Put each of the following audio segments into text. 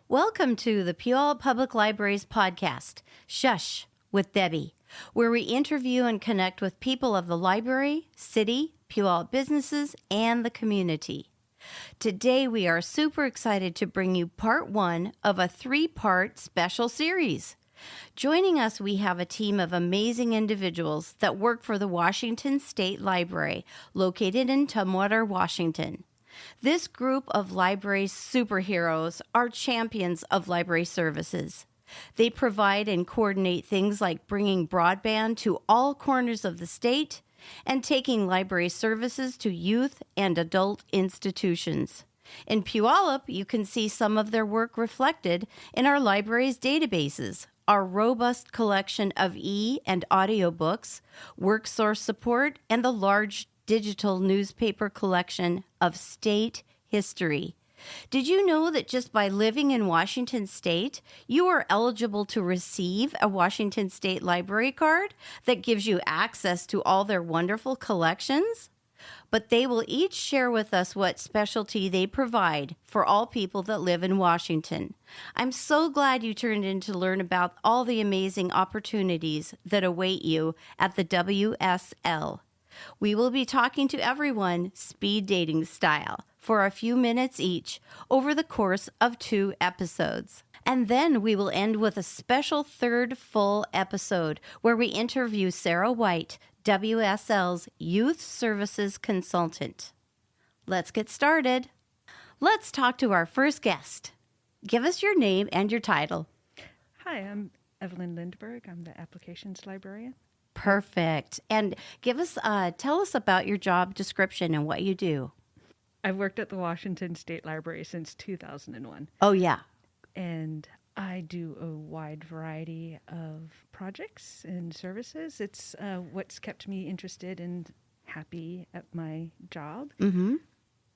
Welcome to the Puyallup Public Library's podcast, Shush with Debi, where we interview and connect with people of the library, city, Puyallup businesses, and the community. Today, we are super excited to bring you part one of a three-part special series. Joining us, we have a team of amazing individuals that work for the Washington State Library, located in Tumwater, Washington. This group of library superheroes are champions of library services. They provide and coordinate things like bringing broadband to all corners of the state and taking library services to youth and adult institutions. In Puyallup, you can see some of their work reflected in our library's databases, our robust collection of and audio books, work source support, and the large digital newspaper collection of state history. Did you know that just by living in Washington State, you are eligible to receive a Washington State Library card that gives you access to all their wonderful collections? But they will each share with us what specialty they provide for all people that live in Washington. I'm so glad you turned in to learn about all the amazing opportunities that await you at the WSL. We will be talking to everyone speed dating style for a few minutes each over the course of 2 episodes. And then we will end with a special third full episode where we interview Sarah White, WSL's Youth Services Consultant. Let's get started. Let's talk to our first guest. Give us your name and your title. Hi, I'm Evelyn Lindberg. I'm the Applications Librarian. Perfect. And tell us about your job description and what you do. I've worked at the Washington State Library since 2001. Oh, yeah. And I do a wide variety of projects and services. It's what's kept me interested and happy at my job. Mm-hmm.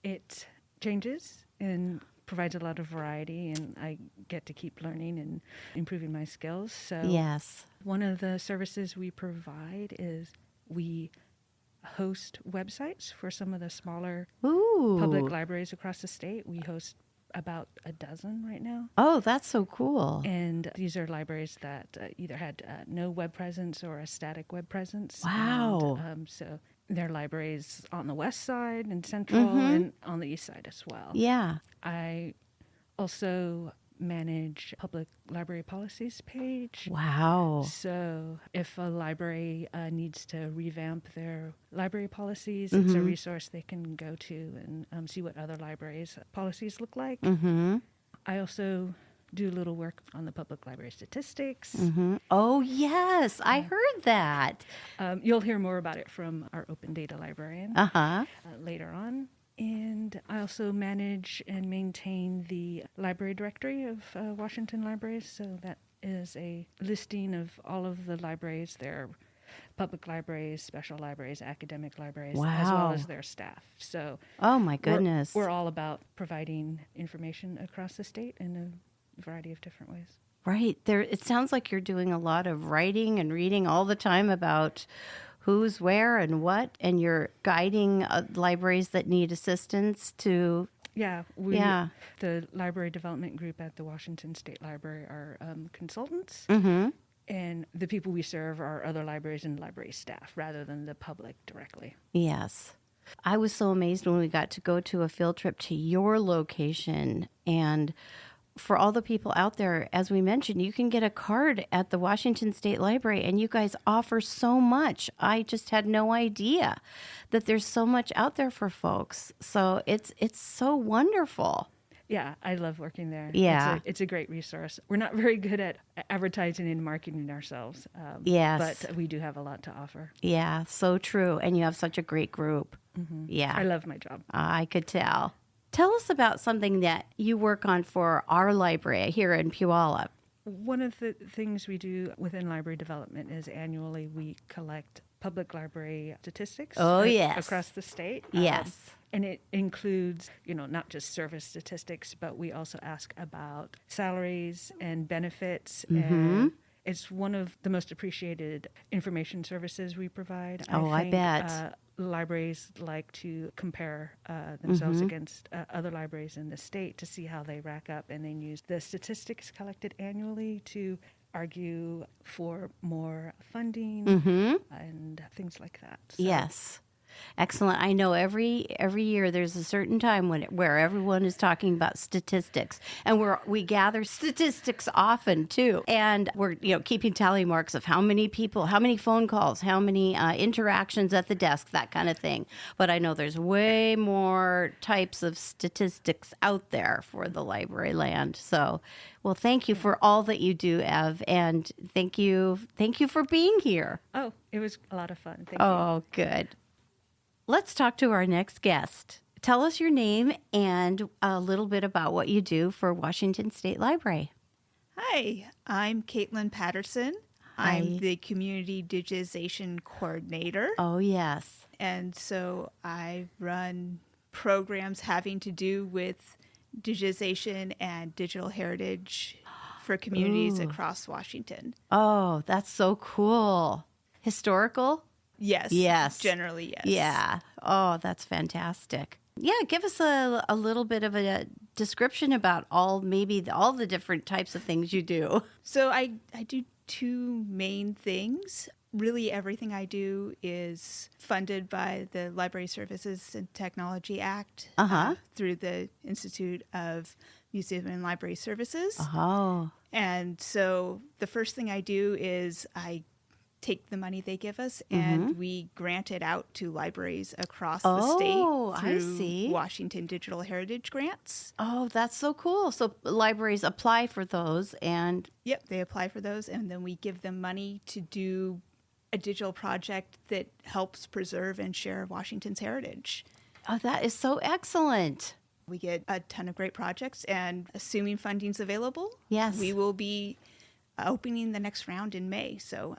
It changes and provides a lot of variety, and I get to keep learning and improving my skills. So yes. One of the services we provide is we host websites for some of the smaller public libraries across the state. We host about a dozen right now. Oh, that's so cool. And these are libraries that either had no web presence or a static web presence. Wow. And, so they're libraries on the west side and central and on the east side as well. Yeah. I also manage public library policies page. Wow. So if a library needs to revamp their library policies, it's a resource they can go to and see what other libraries' policies look like. Mm-hmm. I also do a little work on the public library statistics. Mm-hmm. Oh, yes. I heard that. You'll hear more about it from our open data librarian later on. And I also manage and maintain the library directory of Washington libraries. So that is a listing of all of the libraries, their public libraries, special libraries, academic libraries, as well as their staff. So oh my goodness. We're all about providing information across the state in a variety of different ways. Right. It sounds like you're doing a lot of writing and reading all the time about who's where and what, and you're guiding libraries that need assistance to... The library development group at the Washington State Library are consultants, and the people we serve are other libraries and library staff rather than the public directly. Yes. I was so amazed when we got to go to a field trip to your location, and for all the people out there, as we mentioned, you can get a card at the Washington State Library, and you guys offer so much. I just had no idea that there's so much out there for folks. So it's so wonderful. Yeah, I love working there. Yeah. It's a great resource. We're not very good at advertising and marketing ourselves. Yes. But we do have a lot to offer. Yeah, so true. And you have such a great group. Mm-hmm. Yeah. I love my job. I could tell. Tell us about something that you work on for our library here in Puyallup. One of the things we do within library development is annually we collect public library statistics across the state. Yes. And it includes, not just service statistics, but we also ask about salaries and benefits. And it's one of the most appreciated information services we provide. I bet. libraries like to compare themselves against other libraries in the state to see how they rack up, and then use the statistics collected annually to argue for more funding and things like that. So, Yes. Excellent. I know every year there's a certain time where everyone is talking about statistics, and we gather statistics often too, and we're keeping tally marks of how many people, how many phone calls, how many interactions at the desk, that kind of thing. But I know there's way more types of statistics out there for the library land. So, well, thank you for all that you do, Ev, and thank you for being here. Oh, it was a lot of fun. Thank you. Oh, good. Let's talk to our next guest. Tell us your name and a little bit about what you do for Washington State Library. Hi, I'm Caitlin Patterson. Hi. I'm the Community Digitization Coordinator. Oh, yes. And so I run programs having to do with digitization and digital heritage for communities across Washington. Oh, that's so cool. Historical? Yes. Yes. Generally, yes. Yeah. Oh, that's fantastic. Yeah, give us a little bit of a description about all the different types of things you do. So I do two main things. Really, everything I do is funded by the Library Services and Technology Act through the Institute of Museum and Library Services. Oh. And so the first thing I do is I take the money they give us and we grant it out to libraries across the state through Washington Digital Heritage Grants. Oh, that's so cool. So libraries apply for those and... Yep, they apply for those, and then we give them money to do a digital project that helps preserve and share Washington's heritage. Oh, that is so excellent. We get a ton of great projects, and assuming funding's available, yes, we will be opening the next round in May. So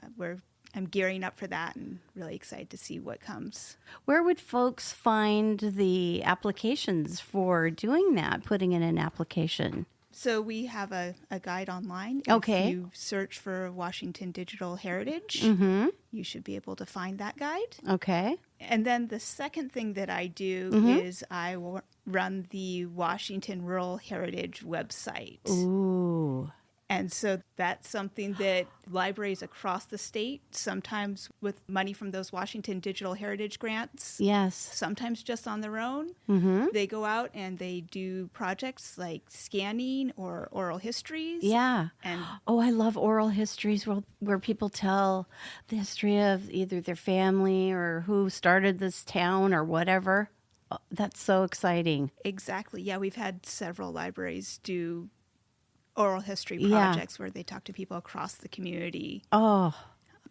I'm gearing up for that and really excited to see what comes. Where would folks find the applications for doing that, putting in an application? So we have a guide online. Okay. If you search for Washington Digital Heritage, you should be able to find that guide. Okay. And then the second thing that I do is I will run the Washington Rural Heritage website. Ooh. And so that's something that libraries across the state, sometimes with money from those Washington Digital Heritage Grants, yes, sometimes just on their own, they go out and they do projects like scanning or oral histories. Yeah. And I love oral histories where people tell the history of either their family or who started this town or whatever. Oh, that's so exciting. Exactly. Yeah, we've had several libraries do oral history projects where they talk to people across the community. Oh.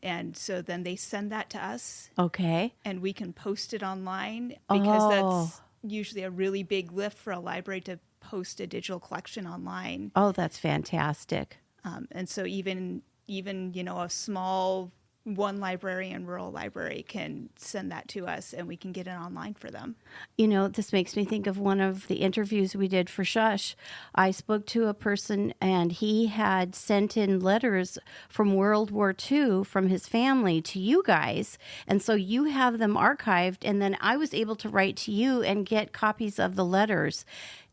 And so then they send that to us. Okay. And we can post it online because that's usually a really big lift for a library to post a digital collection online. Oh, that's fantastic. And so even a small one librarian rural library can send that to us and we can get it online for them. This makes me think of one of the interviews we did for Shush. I spoke to a person and he had sent in letters from World War II from his family to you guys. And so you have them archived, and then I was able to write to you and get copies of the letters.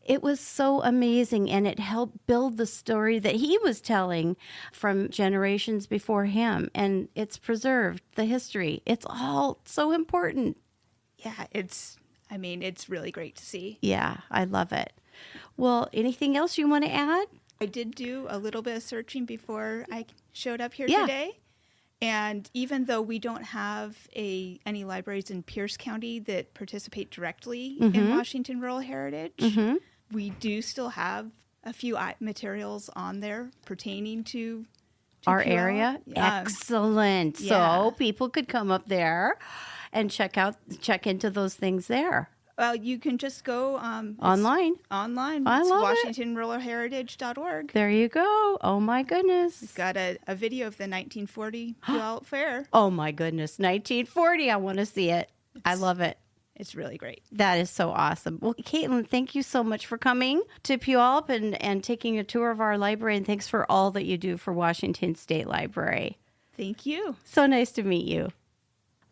It was so amazing, and it helped build the story that he was telling from generations before him, and it's preserved the history. It's all so important. Yeah, it's really great to see. Yeah, I love it. Well, anything else you want to add? I did do a little bit of searching before I showed up here today. And even though we don't have any libraries in Pierce County that participate directly in Washington Rural Heritage, we do still have a few materials on there pertaining to our Puyallup. area. Excellent. Yeah. So people could come up there and check into those things there. Well, you can just go online. Online. I It's love WashingtonRuralHeritage.org. There you go. Oh my goodness. It's got a video of the 1940 Puyallup Fair. Oh my goodness. 1940. I want to see it. I love it. It's really great. That is so awesome. Well, Caitlin, thank you so much for coming to Puyallup and taking a tour of our library. And thanks for all that you do for Washington State Library. Thank you. So nice to meet you.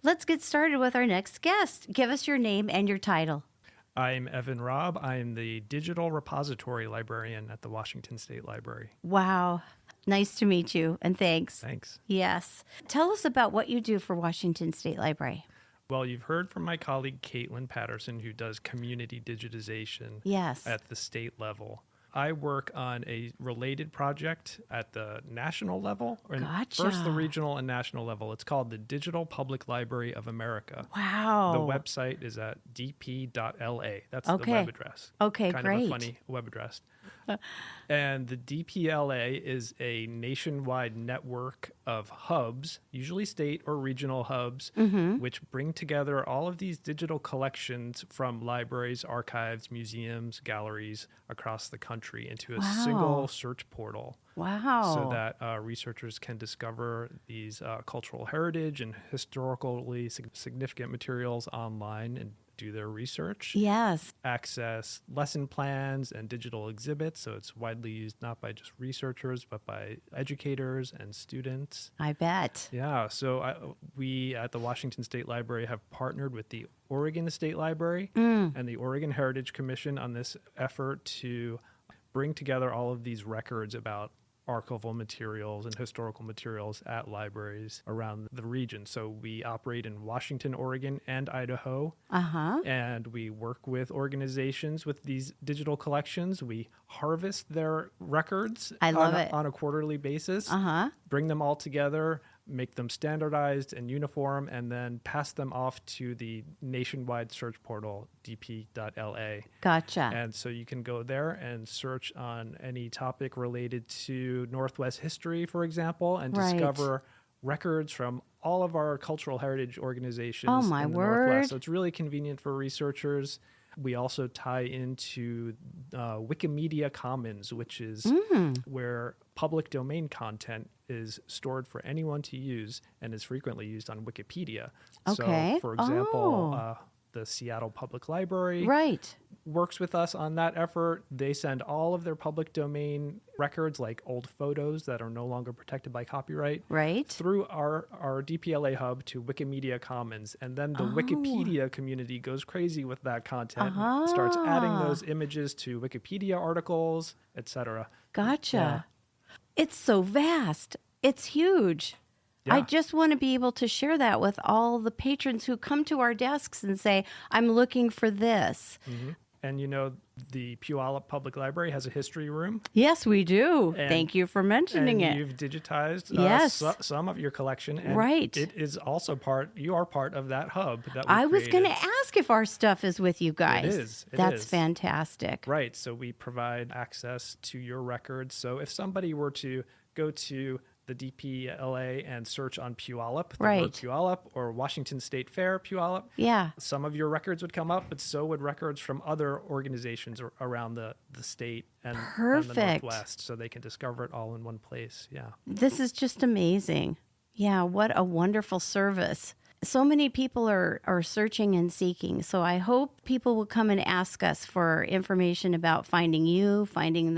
let's get started with our next guest. Give us your name and your title. I'm Evan Robb. I'm the Digital Repository Librarian at the Washington State Library. Wow. Nice to meet you, and thanks. Thanks. Yes. Tell us about what you do for Washington State Library. Well, you've heard from my colleague Caitlin Patterson, who does community digitization at the state level. I work on a related project at the national level, or first the regional and national level. It's called the Digital Public Library of America. Wow. The website is at dp.la. That's the web address. Okay, kind of a funny web address. And the DPLA is a nationwide network of hubs, usually state or regional hubs, which bring together all of these digital collections from libraries, archives, museums, galleries across the country into a single search portal. Wow. So that researchers can discover these cultural heritage and historically significant materials online and do their research. Yes. Access lesson plans and digital exhibits. So it's widely used not by just researchers, but by educators and students. I bet. Yeah. So we at the Washington State Library have partnered with the Oregon State Library and the Oregon Heritage Commission on this effort to bring together all of these records about archival materials and historical materials at libraries around the region. So we operate in Washington, Oregon, and Idaho. And we work with organizations with these digital collections. We harvest their records on a quarterly basis, bring them all together, make them standardized and uniform, and then pass them off to the nationwide search portal, dp.la. Gotcha. And so you can go there and search on any topic related to Northwest history, for example, and discover records from all of our cultural heritage organizations in the Northwest. So it's really convenient for researchers. We also tie into Wikimedia Commons, which is where public domain content is stored for anyone to use and is frequently used on Wikipedia. So, for example, the Seattle Public Library works with us on that effort. They send all of their public domain records, like old photos that are no longer protected by copyright, through our DPLA hub to Wikimedia Commons. And then the Wikipedia community goes crazy with that content, starts adding those images to Wikipedia articles, etc. Gotcha. Yeah. It's so vast. It's huge. I just want to be able to share that with all the patrons who come to our desks and say, I'm looking for this. And you know, the Puyallup Public Library has a history room. Yes, we do. Thank you for mentioning it. You've digitized some of your collection. And it is also you are part of that hub that we I was going to ask if our stuff is with you guys. It is. That's fantastic. Right. So we provide access to your records. So if somebody were to go to the DPLA and search on Puyallup, the word Puyallup, or Washington State Fair Puyallup, some of your records would come up, but so would records from other organizations around the state and the Northwest, so they can discover it all in one place. Yeah. This is just amazing. Yeah, what a wonderful service. So many people are searching and seeking. So I hope people will come and ask us for information about finding you, finding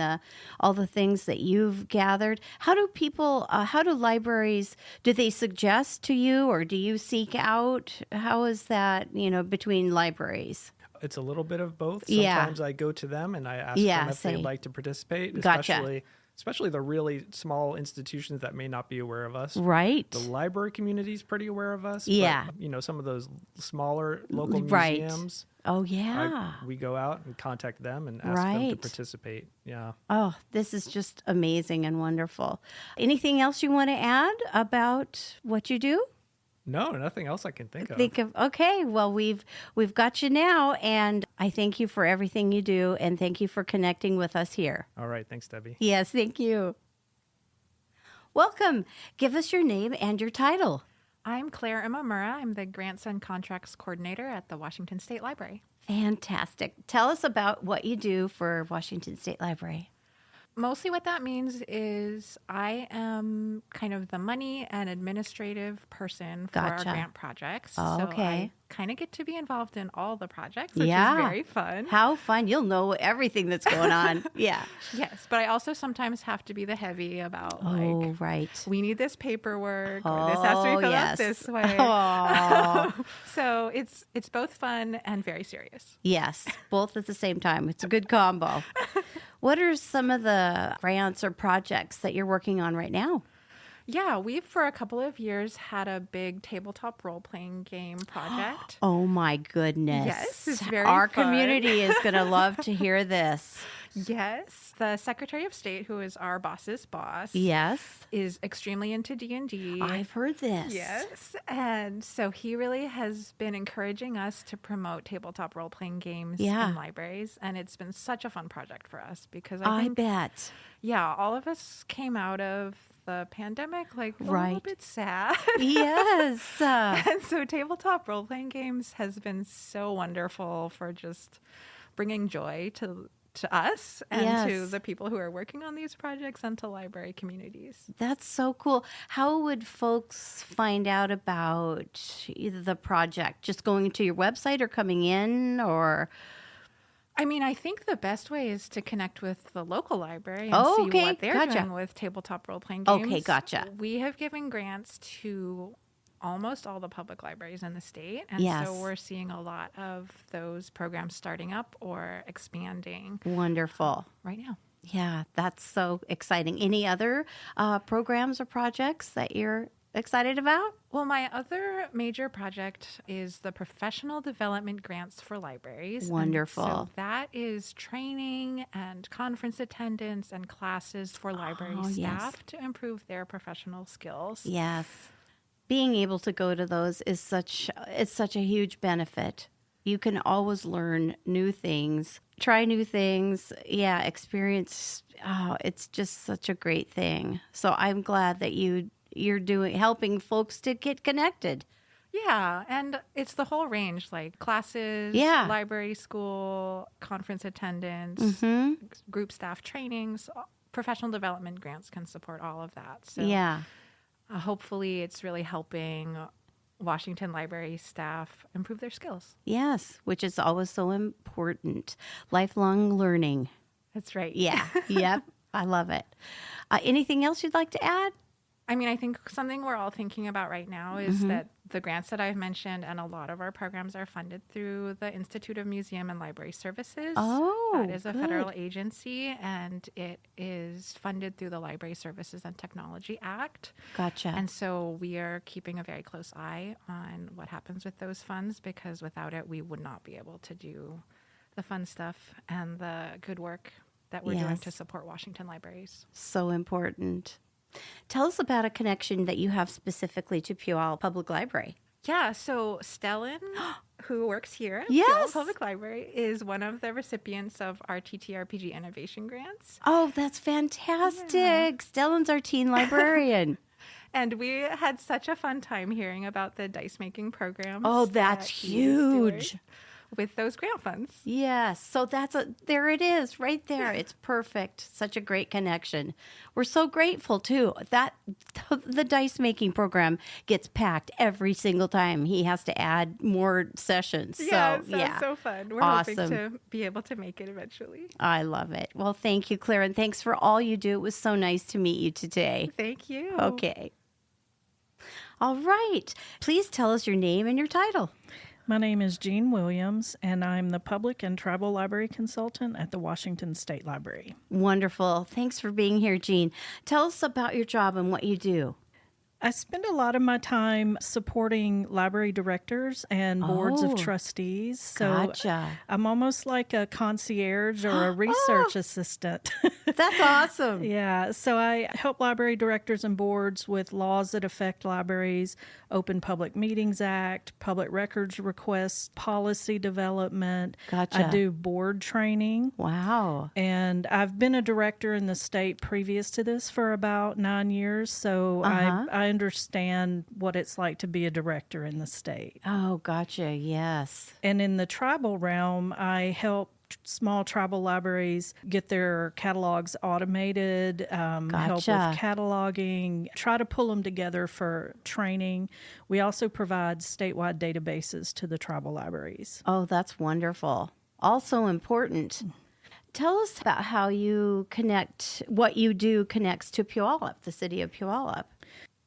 all the things that you've gathered. How do libraries, do they suggest to you or do you seek out? How is that, between libraries? It's a little bit of both. Sometimes I go to them and I ask them if they'd like to participate, especially the really small institutions that may not be aware of us. Right. The library community is pretty aware of us. Yeah. But, some of those smaller local museums. Oh, yeah. We go out and contact them and ask them to participate. Yeah. Oh, this is just amazing and wonderful. Anything else you want to add about what you do? No, nothing else I can think of. Okay, well, we've got you now, and I thank you for everything you do, and thank you for connecting with us here. All right, thanks, Debbie. Yes, thank you. Welcome. Give us your name and your title. I'm Claire Imamura. I'm the Grants and Contracts Coordinator at the Washington State Library. Fantastic. Tell us about what you do for Washington State Library. Mostly what that means is I am kind of the money and administrative person for our grant projects. Oh, so okay. I kind of get to be involved in all the projects, which is very fun. How fun. You'll know everything that's going on. Yeah. Yes, but I also sometimes have to be the heavy about right. We need this paperwork or this has to be filled out this way. So it's both fun and very serious. Yes, both at the same time. It's a good combo. What are some of the grants or projects that you're working on right now? Yeah, we've for a couple of years had a big tabletop role-playing game project. Oh my goodness. Yes, it's very Our fun. community is going to love to hear this. Yes. The Secretary of State, who is our boss's boss, Yes. is extremely into D&D. I've heard this. Yes. And so he really has been encouraging us to promote tabletop role-playing games in libraries. And it's been such a fun project for us because I think, bet. Yeah, all of us came out of the pandemic a little bit sad. Yes. And so tabletop role-playing games has been so wonderful for just bringing joy to us and to the people who are working on these projects and to library communities. That's so cool. How would folks find out about either the project? Just going to your website or coming in or... I mean, I think the best way is to connect with the local library and see what they're doing with tabletop role-playing games. Okay, gotcha. We have given grants to almost all the public libraries in the state. And so we're seeing a lot of those programs starting up or expanding. Wonderful. Right now. Yeah, that's so exciting. Any other programs or projects that you're excited about? Well, my other major project is the professional development grants for libraries. Wonderful. And so that is training and conference attendance and classes for library staff to improve their professional skills. Yes. Being able to go to those is such a huge benefit. You can always learn new things, try new things, experience. Oh, it's just such a great thing. So I'm glad that you're helping folks to get connected. Yeah, and it's the whole range, like classes, library school, conference attendance, group staff trainings, professional development grants can support all of that. So hopefully it's really helping Washington library staff improve their skills. Yes, which is always so important. Lifelong learning. That's right. Yeah, yep, I love it. Anything else you'd like to add? I mean, I think something we're all thinking about right now is that the grants that I've mentioned and a lot of our programs are funded through the Institute of Museum and Library Services. Oh, that is a federal agency, and it is funded through the Library Services and Technology Act. Gotcha. And so we are keeping a very close eye on what happens with those funds, because without it, we would not be able to do the fun stuff and the good work that we're doing to support Washington libraries. So important. Tell us about a connection that you have specifically to Puyallup Public Library. Yeah, so Stellan, who works here at Puyallup Public Library, is one of the recipients of our TTRPG Innovation Grants. Oh, that's fantastic. Yeah. Stellan's our teen librarian. And we had such a fun time hearing about the dice making programs. Oh, that's huge. With those grant funds. Yes. So there it is right there. It's perfect. Such a great connection. We're so grateful too that the dice making program gets packed every single time he has to add more sessions. Yeah, sounds so fun. We're hoping to be able to make it eventually. I love it. Well, thank you, Claire, and thanks for all you do. It was so nice to meet you today. Thank you. Okay. All right. Please tell us your name and your title. My name is Jean Williams, and I'm the Public and Tribal Library Consultant at the Washington State Library. Wonderful. Thanks for being here, Jean. Tell us about your job and what you do. I spend a lot of my time supporting library directors and boards of trustees. So I'm almost like a concierge or a research assistant. That's awesome. Yeah. So I help library directors and boards with laws that affect libraries, Open Public Meetings Act, public records requests, policy development. Gotcha. I do board training. Wow. And I've been a director in the state previous to this for about 9 years. So I understand what it's like to be a director in the state. Oh, gotcha. Yes. And in the tribal realm, I help small tribal libraries get their catalogs automated, help with cataloging, try to pull them together for training. We also provide statewide databases to the tribal libraries. Oh, that's wonderful. Also important. Tell us about how you connect, what you do connects to Puyallup, the city of Puyallup.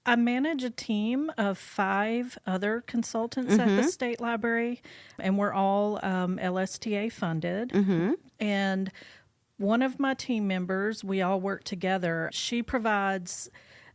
I manage a team of 5 other consultants at the state library, and we're all LSTA funded. And one of my team members, we all work together. She provides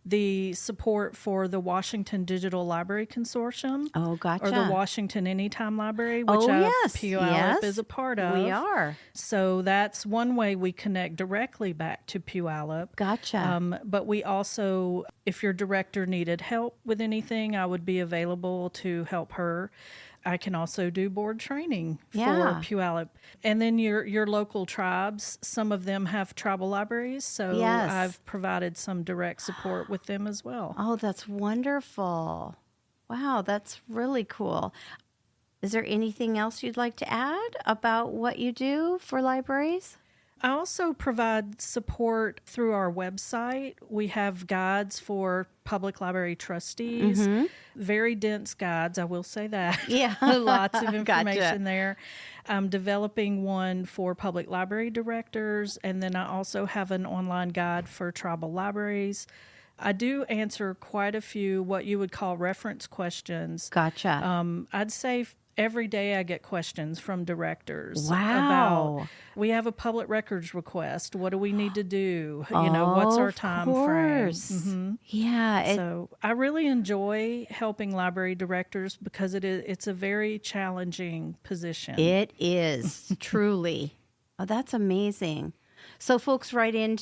the support for the Washington Digital Library Consortium. Oh, gotcha. Or the Washington Anytime Library, which Puyallup is a part of. We are. So that's one way we connect directly back to Puyallup. Gotcha. But we also, if your director needed help with anything, I would be available to help her. I can also do board training for Puyallup. And then your local tribes, some of them have tribal libraries, so I've provided some direct support with them as well. Oh, that's wonderful. Wow, that's really cool. Is there anything else you'd like to add about what you do for libraries? I also provide support through our website. We have guides for public library trustees, very dense guides, I will say that. Yeah. Lots of information there. I'm developing one for public library directors, and then I also have an online guide for tribal libraries. I do answer quite a few what you would call reference questions. Gotcha. I'd say every day I get questions from directors about, we have a public records request. What do we need to do? What's our time frame? Yeah. So I really enjoy helping library directors because it's a very challenging position. It is, truly. Oh, that's amazing. So folks write in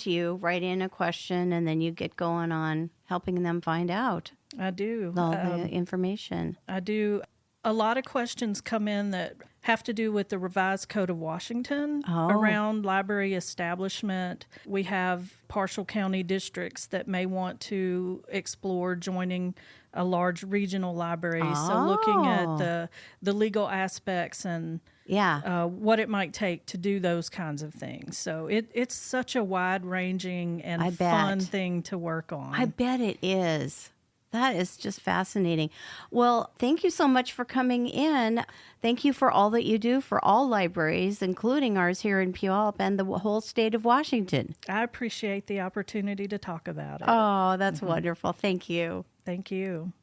a question, and then you get going on helping them find out. I do. All the information. I do. A lot of questions come in that have to do with the revised Code of Washington around library establishment. We have partial county districts that may want to explore joining a large regional library. So looking at the legal aspects and what it might take to do those kinds of things. So it's such a wide-ranging and fun thing to work on. I bet it is. That is just fascinating. Well, thank you so much for coming in. Thank you for all that you do for all libraries, including ours here in Puyallup and the whole state of Washington. I appreciate the opportunity to talk about it. Oh, that's wonderful. Thank you. Thank you.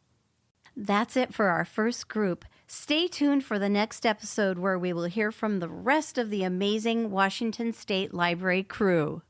That's it for our first group. Stay tuned for the next episode where we will hear from the rest of the amazing Washington State Library crew.